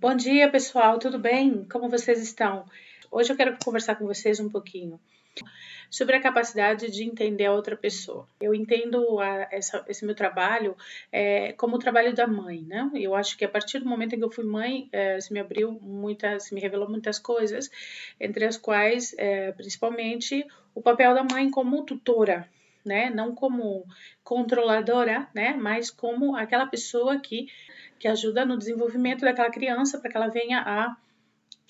Bom dia, pessoal, tudo bem? Como vocês estão? Hoje eu quero conversar com vocês um pouquinho sobre a capacidade de entender a outra pessoa. Eu entendo esse meu trabalho como o trabalho da mãe, né? Eu acho que a partir do momento em que eu fui mãe, se me revelou muitas coisas, entre as quais, principalmente, o papel da mãe como tutora, né? Não como controladora, né? Mas como aquela pessoa que ajuda no desenvolvimento daquela criança para que ela venha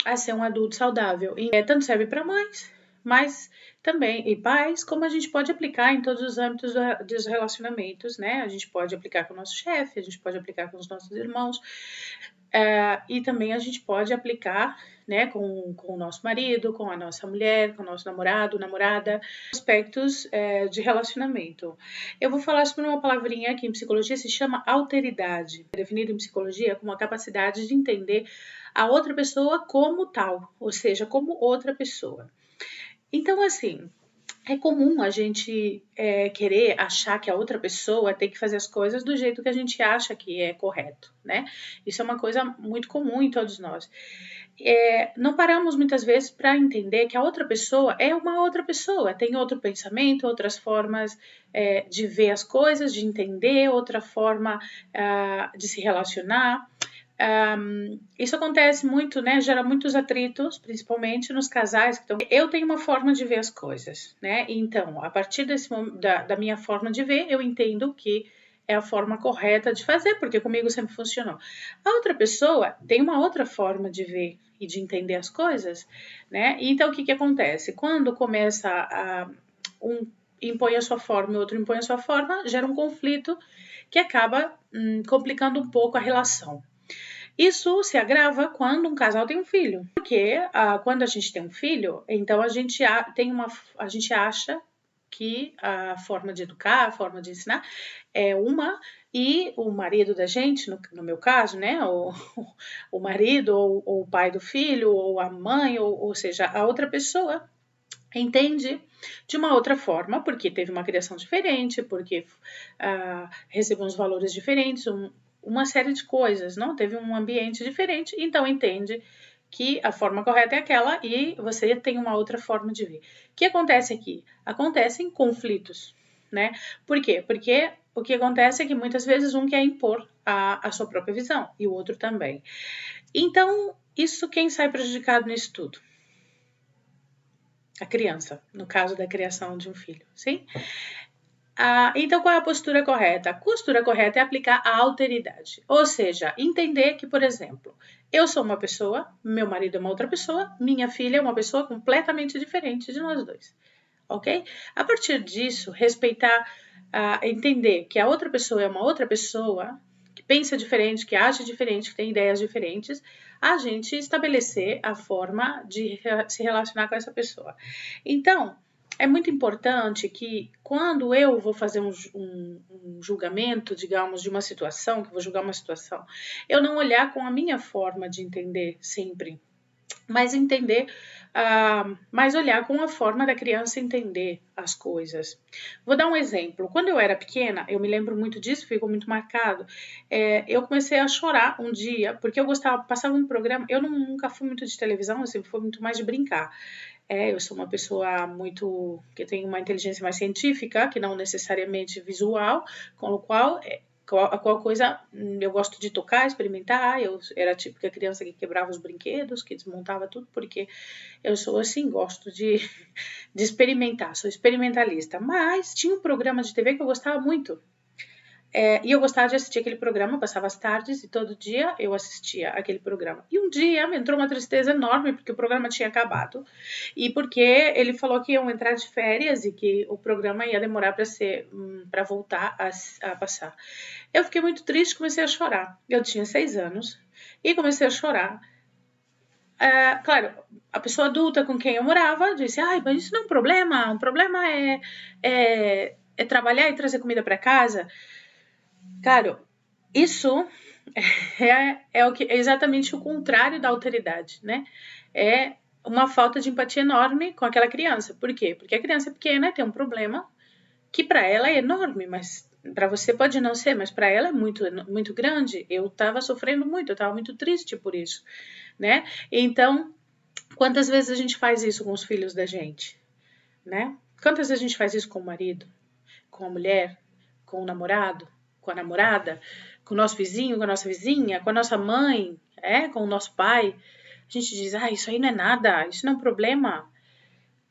a ser um adulto saudável. E tanto serve para mães, mas também e pais, como a gente pode aplicar em todos os âmbitos dos relacionamentos, né? A gente pode aplicar com o nosso chefe, a gente pode aplicar com os nossos irmãos, e também a gente pode aplicar, né, com o nosso marido, com a nossa mulher, com o nosso namorado, namorada, aspectos de relacionamento. Eu vou falar sobre uma palavrinha que em psicologia se chama alteridade, definida em psicologia como a capacidade de entender a outra pessoa como tal, ou seja, como outra pessoa. Então, assim, é comum a gente querer achar que a outra pessoa tem que fazer as coisas do jeito que a gente acha que é correto, né? Isso é uma coisa muito comum em todos nós. Não paramos muitas vezes para entender que a outra pessoa é uma outra pessoa, tem outro pensamento, outras formas de ver as coisas, de entender, outra forma de se relacionar. Isso acontece muito, né? Gera muitos atritos, principalmente nos casais. Então, eu tenho uma forma de ver as coisas, né? Então, a partir da minha forma de ver, eu entendo que é a forma correta de fazer, porque comigo sempre funcionou. A outra pessoa tem uma outra forma de ver e de entender as coisas, né? Então, o que acontece? Quando começa um impõe a sua forma e o outro impõe a sua forma, gera um conflito que acaba complicando um pouco a relação. Isso se agrava quando um casal tem um filho, porque quando a gente tem um filho, então a gente acha que a forma de educar, a forma de ensinar é uma, e o marido da gente, no meu caso, né, o marido ou o pai do filho, ou a mãe, ou seja, a outra pessoa entende de uma outra forma, porque teve uma criação diferente, porque recebeu uns valores diferentes, uma série de coisas, não? Teve um ambiente diferente, então entende que a forma correta é aquela e você tem uma outra forma de ver. O que acontece aqui? Acontecem conflitos, né? Por quê? Porque o que acontece é que muitas vezes um quer impor a sua própria visão e o outro também. Então, quem sai prejudicado nisso tudo? A criança, no caso da criação de um filho, sim? Então, qual é a postura correta? A postura correta é aplicar a alteridade, ou seja, entender que, por exemplo, eu sou uma pessoa, meu marido é uma outra pessoa, minha filha é uma pessoa completamente diferente de nós dois, ok? A partir disso, respeitar, entender que a outra pessoa é uma outra pessoa, que pensa diferente, que age diferente, que tem ideias diferentes, a gente estabelecer a forma de se relacionar com essa pessoa. Então, é muito importante que quando eu vou fazer um julgamento, digamos, de uma situação, que eu vou julgar uma situação, eu não olhar com a minha forma de entender sempre, mas entender, mas olhar com a forma da criança entender as coisas. Vou dar um exemplo. Quando eu era pequena, eu me lembro muito disso, ficou muito marcado. Eu comecei a chorar um dia, porque eu passava um programa, eu nunca fui muito de televisão, eu sempre fui muito mais de brincar. Eu sou uma pessoa que tem uma inteligência mais científica, que não necessariamente visual, com o qual qual coisa eu gosto de tocar, experimentar. Eu era a típica criança que quebrava os brinquedos, que desmontava tudo, porque eu sou assim, gosto de experimentar, sou experimentalista. Mas tinha um programa de TV que eu gostava muito. E eu gostava de assistir aquele programa, passava as tardes e todo dia eu assistia aquele programa. E um dia me entrou uma tristeza enorme porque o programa tinha acabado e porque ele falou que iam entrar de férias e que o programa ia demorar para voltar a passar. Eu fiquei muito triste, comecei a chorar. Eu tinha 6 anos e comecei a chorar. Claro, a pessoa adulta com quem eu morava disse: "Ai, mas isso não é um problema. Um problema é trabalhar e trazer comida para casa." Cara, isso é exatamente o contrário da alteridade, né? É uma falta de empatia enorme com aquela criança. Por quê? Porque a criança é pequena, tem um problema que para ela é enorme, mas Para você pode não ser, mas para ela é muito, muito grande. Eu estava sofrendo muito, eu estava muito triste por isso, né? Então, quantas vezes a gente faz isso com os filhos da gente, né? Quantas vezes a gente faz isso com o marido, com a mulher, com o namorado, com a namorada, com o nosso vizinho, com a nossa vizinha, com a nossa mãe, com o nosso pai? A gente diz, isso aí não é nada, isso não é um problema.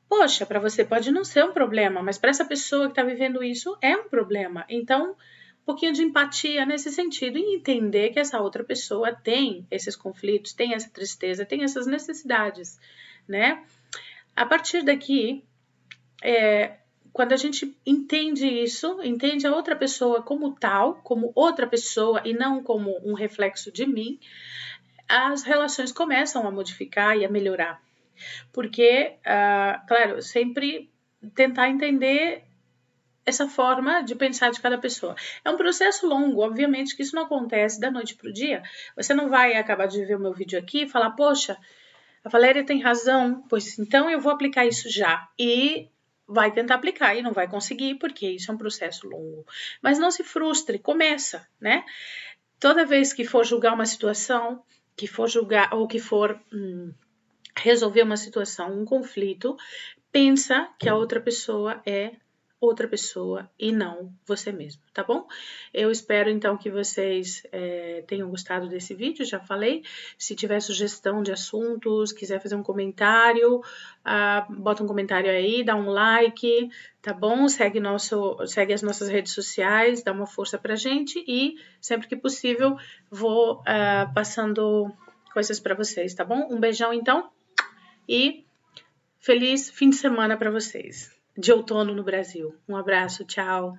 Poxa, para você pode não ser um problema, mas para essa pessoa que está vivendo isso é um problema. Então, um pouquinho de empatia nesse sentido e entender que essa outra pessoa tem esses conflitos, tem essa tristeza, tem essas necessidades, né? A partir daqui, quando a gente entende isso, entende a outra pessoa como tal, como outra pessoa e não como um reflexo de mim, as relações começam a modificar e a melhorar. Porque, claro, sempre tentar entender essa forma de pensar de cada pessoa. É um processo longo, obviamente que isso não acontece da noite para o dia. Você não vai acabar de ver o meu vídeo aqui e falar, poxa, a Valéria tem razão, pois então eu vou aplicar isso já. E vai tentar aplicar e não vai conseguir, porque isso é um processo longo. Mas não se frustre, começa, né? Toda vez que for julgar uma situação, que for julgar ou que for resolver uma situação, um conflito, pensa que a outra pessoa é outra pessoa e não você mesmo, tá bom? Eu espero então que vocês tenham gostado desse vídeo, já falei. Se tiver sugestão de assuntos, quiser fazer um comentário, bota um comentário aí, dá um like, tá bom? Segue as nossas redes sociais, dá uma força pra gente e sempre que possível vou passando coisas para vocês, tá bom? Um beijão então e feliz fim de semana para vocês, de outono no Brasil. Um abraço, tchau.